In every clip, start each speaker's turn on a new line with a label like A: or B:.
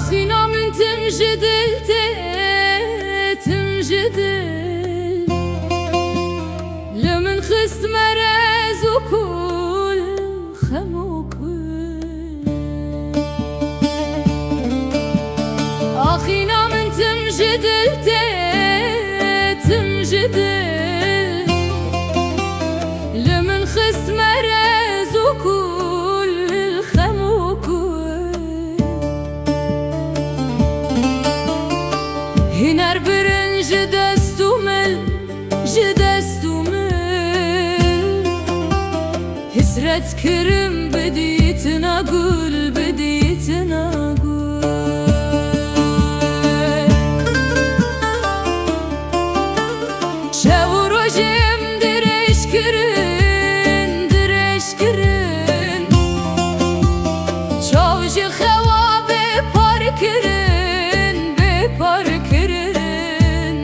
A: أخينا من تنجدل تنجدل لمن خست مرز وكل خموكل أخينا من تنجدل تنجدل لمن خست مرز وكل خموكل هنر برن جدستومل حسرت كرم بديتنا قول بديتنا قول شاور وجم درش كرن درش كرن شاوج خواب بار كرن بپار كرن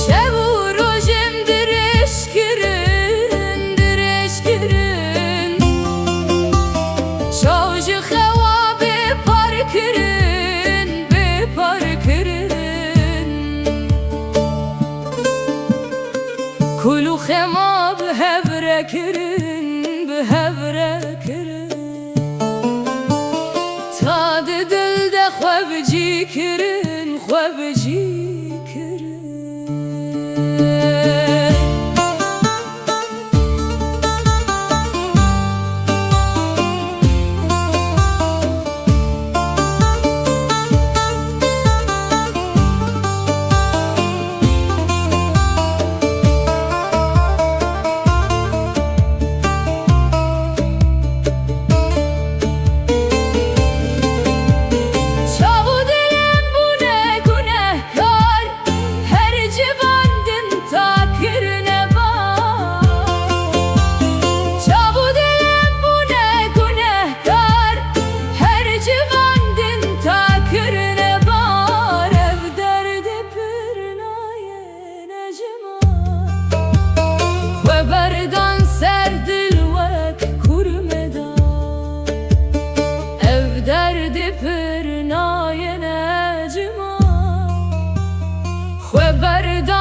A: شاور وجم درش كرن درش كرن شاوج خواب بار كرن بپار كرن كلو خما بهبره كرن بهبره كرن تاد دل ده خواب جي كرن خواب جي كرن برdan serdil vek kurmedar ev derdi pir naye necma xwe berdan